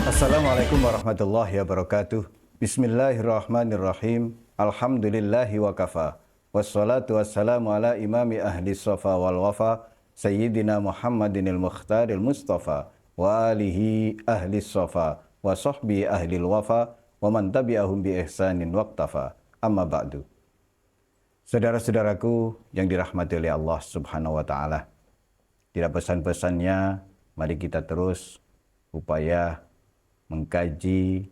Assalamualaikum warahmatullahi wabarakatuh. Bismillahirrahmanirrahim. Alhamdulillahi wa kafa. Wassalatu wassalamu ala imami ahli safa wal wafa. Sayyidina Muhammadinil Mukhtaril Mustafa. Wa alihi ahli safa. Wa sahbihi ahli wafa. Wa man tabi'ahum bi ihsanin waqtafa. Amma ba'du. Saudara-saudaraku yang dirahmati oleh Allah subhanahu wa ta'ala. Tidak pesan-pesannya, mari kita terus upaya mengkaji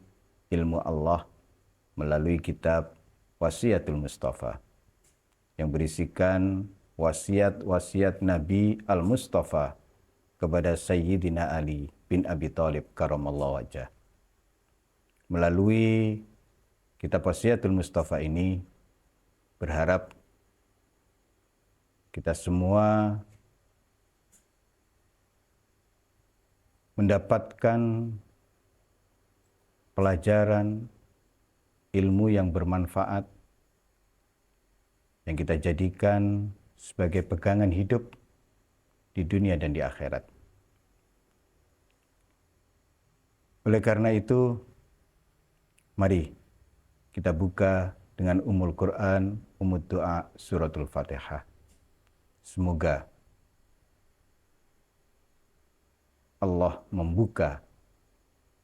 ilmu Allah melalui kitab Wasiyatul Mustafa yang berisikan wasiat-wasiat Nabi Al-Mustafa kepada Sayyidina Ali bin Abi Thalib karamallahu wajhah. Melalui kitab Wasiyatul Mustafa ini berharap kita semua mendapatkan pelajaran ilmu yang bermanfaat yang kita jadikan sebagai pegangan hidup di dunia dan di akhirat. Oleh karena itu, mari kita buka dengan Ummul Quran, Ummud Doa, Suratul Fatihah. Semoga Allah membuka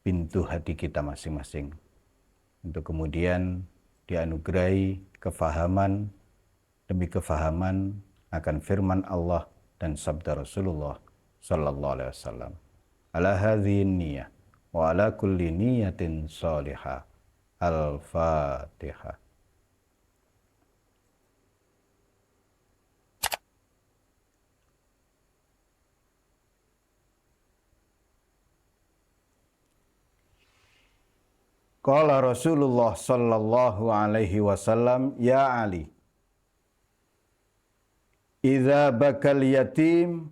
pintu hati kita masing-masing untuk kemudian dianugerahi kefahaman demi kefahaman akan firman Allah dan sabda Rasulullah sallallahu alaihi wasallam. Ala hadhihi niyyah wa ala kulli niyatin salihah. Al-Fatihah. Qala Rasulullah sallallahu alaihi wasallam, ya Ali, idza bakal yatim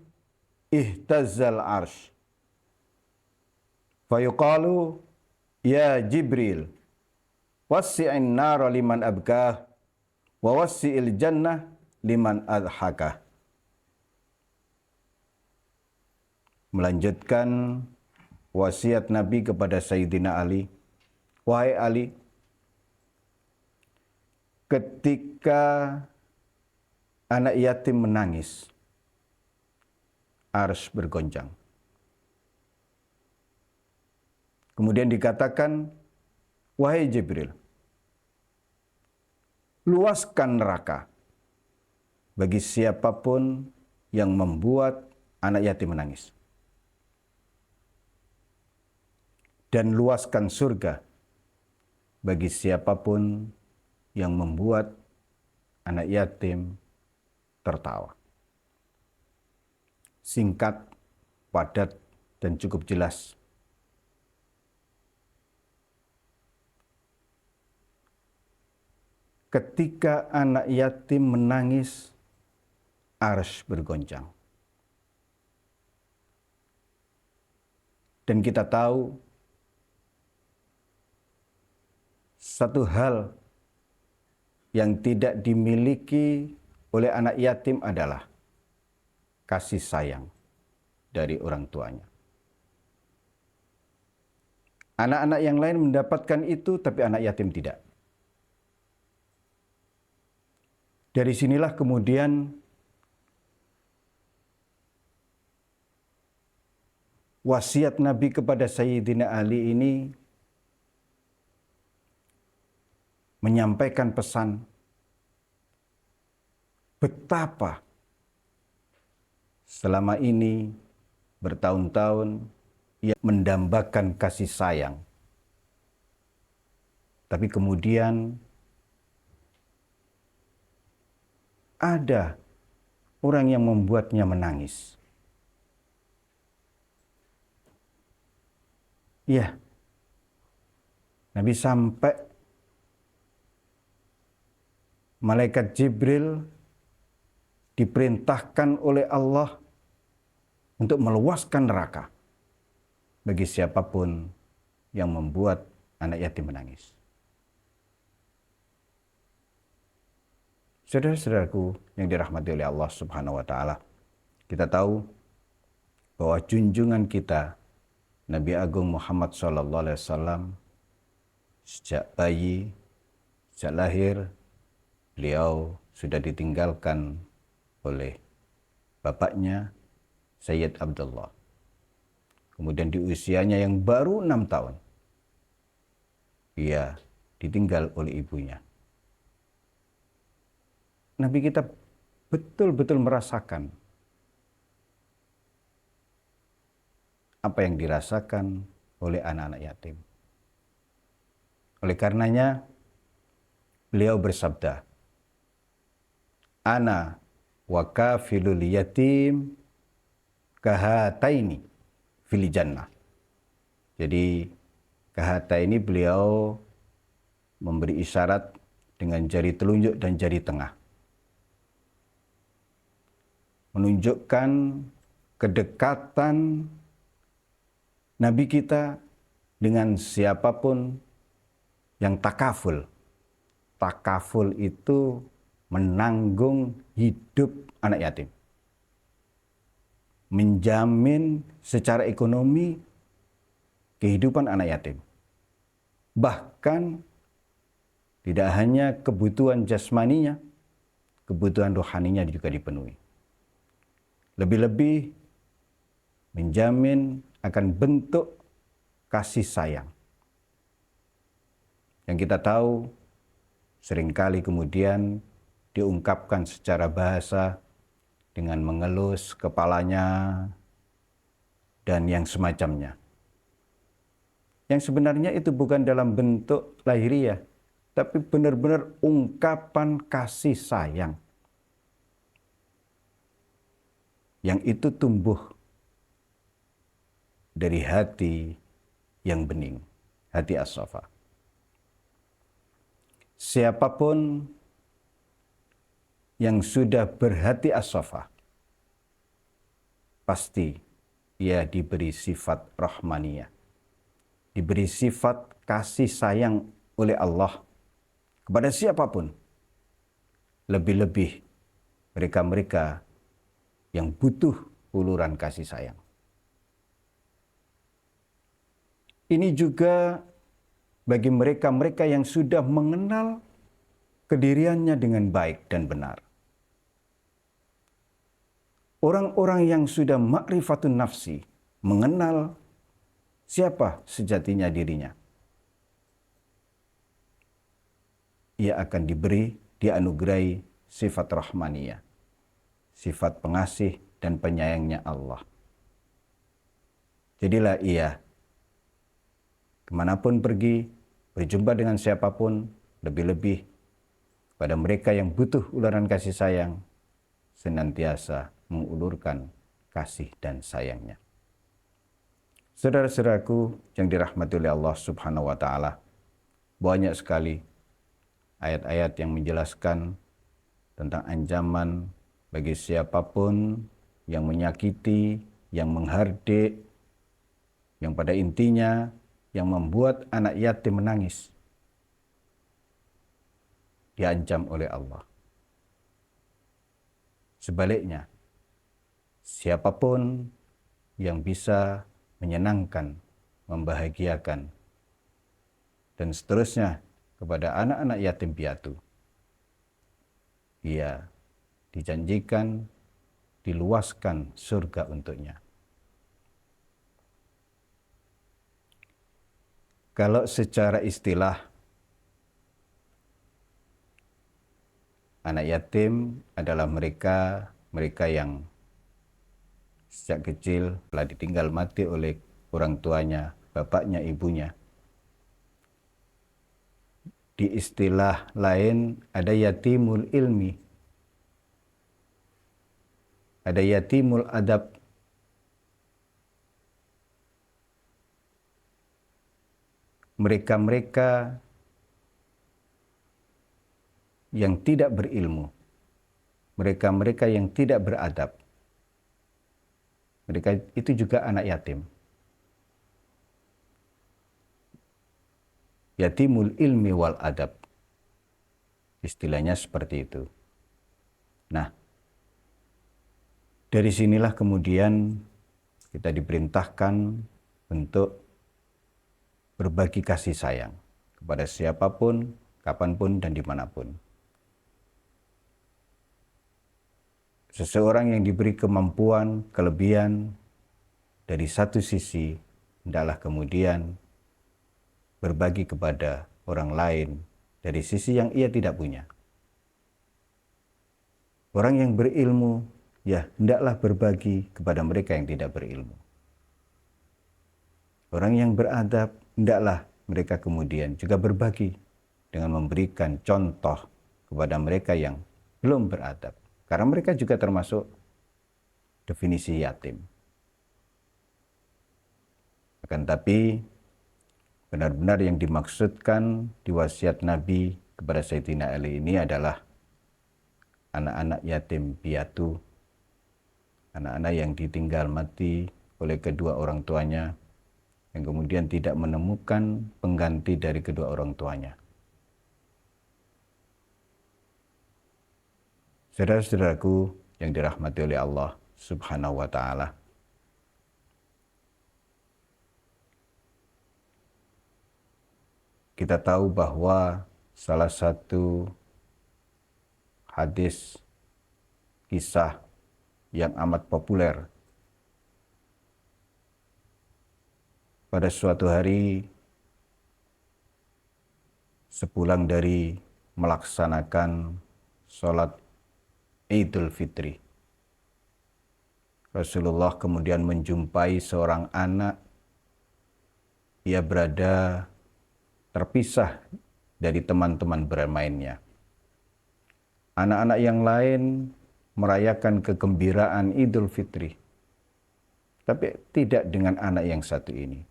ihtazzal arsh. Fayuqalu, ya Jibril, wassi'in nara liman abkah, wa wassi'il jannah liman adhakah. Melanjutkan wasiat Nabi kepada Sayyidina Ali. Wahai Ali, ketika anak yatim menangis, arsy bergoncang. Kemudian dikatakan, wahai Jibril, luaskan neraka bagi siapapun yang membuat anak yatim menangis. Dan luaskan surga bagi siapapun yang membuat anak yatim tertawa. Singkat, padat, dan cukup jelas. Ketika anak yatim menangis, arsy bergoncang. Dan kita tahu satu hal yang tidak dimiliki oleh anak yatim adalah kasih sayang dari orang tuanya. Anak-anak yang lain mendapatkan itu, tapi anak yatim tidak. Dari sinilah kemudian wasiat Nabi kepada Sayyidina Ali ini menyampaikan pesan betapa selama ini bertahun-tahun ia mendambakan kasih sayang. Tapi kemudian ada orang yang membuatnya menangis. Iya, Nabi sampai malaikat Jibril diperintahkan oleh Allah untuk meluaskan neraka bagi siapapun yang membuat anak yatim menangis. Saudara-saudaraku yang dirahmati oleh Allah Subhanahu wa taala, kita tahu bahwa junjungan kita Nabi Agung Muhammad SAW sejak bayi, sejak lahir, beliau sudah ditinggalkan oleh bapaknya Sayyid Abdullah. Kemudian di usianya yang baru 6 tahun, ia ditinggal oleh ibunya. Nabi kita betul-betul merasakan apa yang dirasakan oleh anak-anak yatim. Oleh karenanya, beliau bersabda, "Ana wa kafilul yatim kahataini fil jannah." Jadi kahata ini beliau memberi isyarat dengan jari telunjuk dan jari tengah, menunjukkan kedekatan Nabi kita dengan siapapun yang takaful. Takaful itu menanggung hidup anak yatim, menjamin secara ekonomi kehidupan anak yatim. Bahkan tidak hanya kebutuhan jasmaninya, kebutuhan rohaninya juga dipenuhi. Lebih-lebih menjamin akan bentuk kasih sayang. Yang kita tahu seringkali kemudian diungkapkan secara bahasa dengan mengelus kepalanya dan yang semacamnya. Yang sebenarnya itu bukan dalam bentuk lahiriah, tapi benar-benar ungkapan kasih sayang. Yang itu tumbuh dari hati yang bening, hati as-safa. Siapapun yang sudah berhati as-safa, pasti ia diberi sifat rahmaniyah, diberi sifat kasih sayang oleh Allah kepada siapapun. Lebih-lebih mereka-mereka yang butuh uluran kasih sayang. Ini juga bagi mereka-mereka yang sudah mengenal kediriannya dengan baik dan benar. Orang-orang yang sudah ma'rifatun nafsi, mengenal siapa sejatinya dirinya, ia akan diberi, dianugerahi sifat rahmaniyah, sifat pengasih dan penyayangnya Allah. Jadilah ia kemanapun pergi, berjumpa dengan siapapun, lebih-lebih pada mereka yang butuh uluran kasih sayang, senantiasa mengulurkan kasih dan sayangnya. Saudara-saudaraku yang dirahmati oleh Allah Subhanahu wa Ta'ala, banyak sekali ayat-ayat yang menjelaskan tentang ancaman bagi siapapun yang menyakiti, yang menghardik, yang pada intinya yang membuat anak yatim menangis, diancam oleh Allah. Sebaliknya, siapapun yang bisa menyenangkan, membahagiakan, dan seterusnya kepada anak-anak yatim piatu, ia dijanjikan diluaskan surga untuknya. Kalau secara istilah, anak yatim adalah mereka yang sejak kecil telah ditinggal mati oleh orang tuanya, bapaknya, ibunya. Di istilah lain ada yatimul ilmi, ada yatimul adab. Mereka-mereka yang tidak berilmu, mereka-mereka yang tidak beradab, mereka itu juga anak yatim. Yatimul ilmi wal adab, istilahnya seperti itu. Nah, dari sinilah kemudian kita diperintahkan untuk berbagi kasih sayang kepada siapapun, kapanpun, dan dimanapun. Seseorang yang diberi kemampuan, kelebihan dari satu sisi, hendaklah kemudian berbagi kepada orang lain dari sisi yang ia tidak punya. Orang yang berilmu, ya hendaklah berbagi kepada mereka yang tidak berilmu. Orang yang beradab, hendaklah mereka kemudian juga berbagi dengan memberikan contoh kepada mereka yang belum beradab. Karena mereka juga termasuk definisi yatim. Akan tapi benar-benar yang dimaksudkan di wasiat Nabi kepada Sayyidina Ali ini adalah anak-anak yatim piatu, anak-anak yang ditinggal mati oleh kedua orang tuanya, yang kemudian tidak menemukan pengganti dari kedua orang tuanya. Saudara-saudaraku yang dirahmati oleh Allah Subhanahu wa Ta'ala, kita tahu bahwa salah satu hadis kisah yang amat populer pada suatu hari sepulang dari melaksanakan sholat Idul Fitri, Rasulullah kemudian menjumpai seorang anak. Ia berada terpisah dari teman-teman bermainnya. Anak-anak yang lain merayakan kegembiraan Idul Fitri, tapi tidak dengan anak yang satu ini.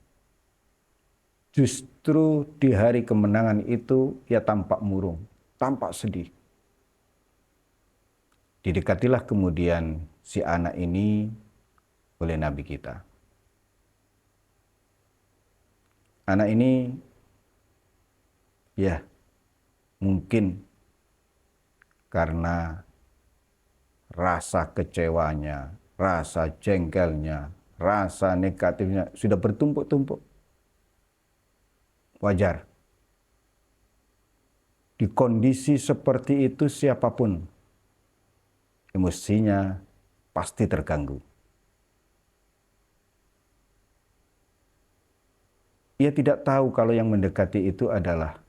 Justru di hari kemenangan itu ia tampak murung, tampak sedih. Didekatilah kemudian si anak ini oleh Nabi kita. Anak ini ya mungkin karena rasa kecewanya, rasa jengkelnya, rasa negatifnya sudah bertumpuk-tumpuk. Wajar. Di kondisi seperti itu siapapun emosinya pasti terganggu. Ia tidak tahu kalau yang mendekati itu adalah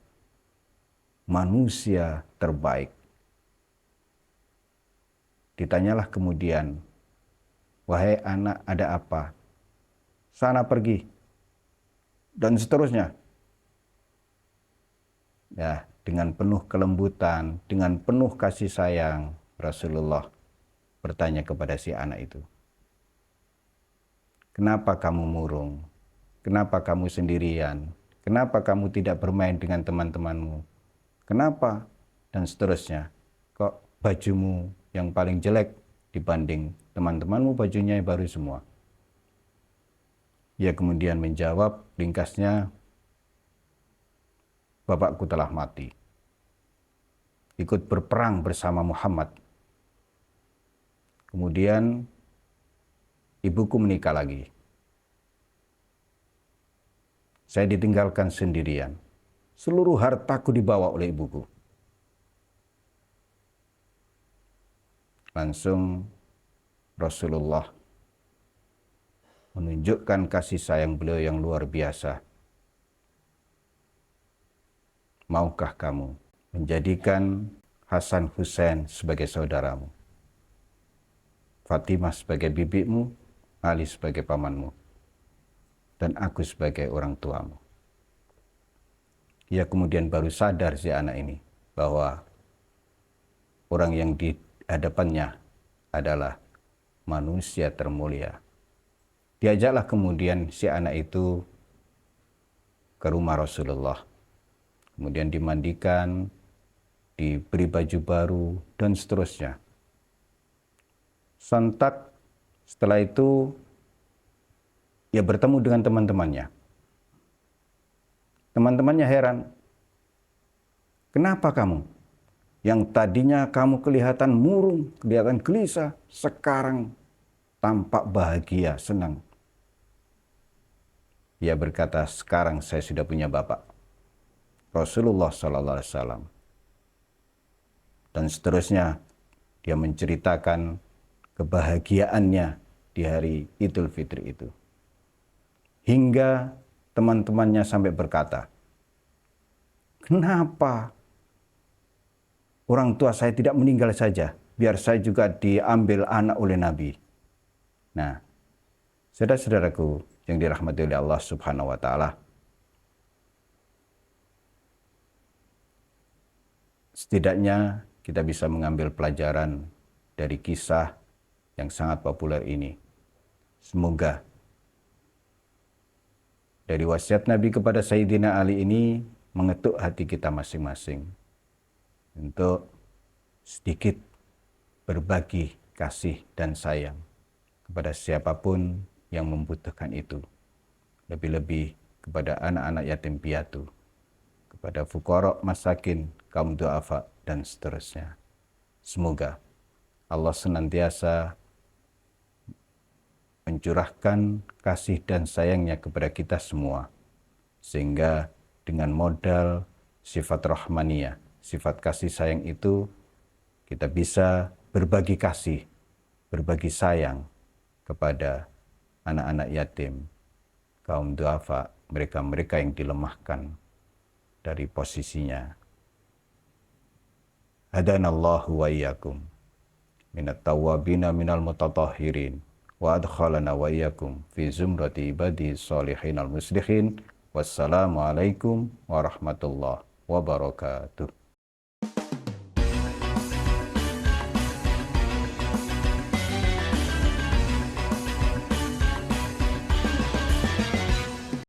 manusia terbaik. Ditanyalah kemudian, "Wahai anak, ada apa? Sana pergi." Dan seterusnya. Ya, dengan penuh kelembutan, dengan penuh kasih sayang, Rasulullah bertanya kepada si anak itu, "Kenapa kamu murung? Kenapa kamu sendirian? Kenapa kamu tidak bermain dengan teman-temanmu? Kenapa?" Dan seterusnya. "Kok bajumu yang paling jelek dibanding teman-temanmu bajunya yang baru semua?" Ia kemudian menjawab ringkasnya, "Bapakku telah mati. Ikut berperang bersama Muhammad. Kemudian ibuku menikah lagi. Saya ditinggalkan sendirian. Seluruh hartaku dibawa oleh ibuku." Langsung Rasulullah menunjukkan kasih sayang beliau yang luar biasa. "Maukah kamu menjadikan Hasan Hussein sebagai saudaramu, Fatimah sebagai bibimu, Ali sebagai pamanmu, dan aku sebagai orang tuamu?" Ia kemudian baru sadar si anak ini bahwa orang yang di hadapannya adalah manusia termulia. Diajaklah kemudian si anak itu ke rumah Rasulullah. Kemudian dimandikan, diberi baju baru, dan seterusnya. Sontak setelah itu ia bertemu dengan teman-temannya. Teman-temannya heran, "Kenapa kamu? Yang tadinya kamu kelihatan murung, kelihatan gelisah, sekarang tampak bahagia, senang." Ia berkata, sekarang saya sudah punya bapak, Rasulullah sallallahu alaihi wasallam. Dan seterusnya dia menceritakan kebahagiaannya di hari Idul Fitri itu. Hingga teman-temannya sampai berkata, kenapa orang tua saya tidak meninggal saja, biar saya juga diambil anak oleh Nabi. Nah, saudara-saudaraku yang dirahmati oleh Allah Subhanahu wa taala, setidaknya kita bisa mengambil pelajaran dari kisah yang sangat populer ini. Semoga dari wasiat Nabi kepada Sayyidina Ali ini mengetuk hati kita masing-masing untuk sedikit berbagi kasih dan sayang kepada siapapun yang membutuhkan itu. Lebih-lebih kepada anak-anak yatim piatu, kepada fuqara, masakin, kaum du'afa, dan seterusnya. Semoga Allah senantiasa mencurahkan kasih dan sayangnya kepada kita semua, sehingga dengan modal sifat rahmaniyah, sifat kasih sayang itu, kita bisa berbagi kasih, berbagi sayang kepada anak-anak yatim, kaum du'afa, mereka-mereka yang dilemahkan dari posisinya. Hadanallahu wa iyyakum minat tawwabina minal mutatahhirin wa adkhalana wa iyyakum fi zumrati ibadi sholihin al muslihin. Wassalamualaikum warahmatullahi wabarakatuh.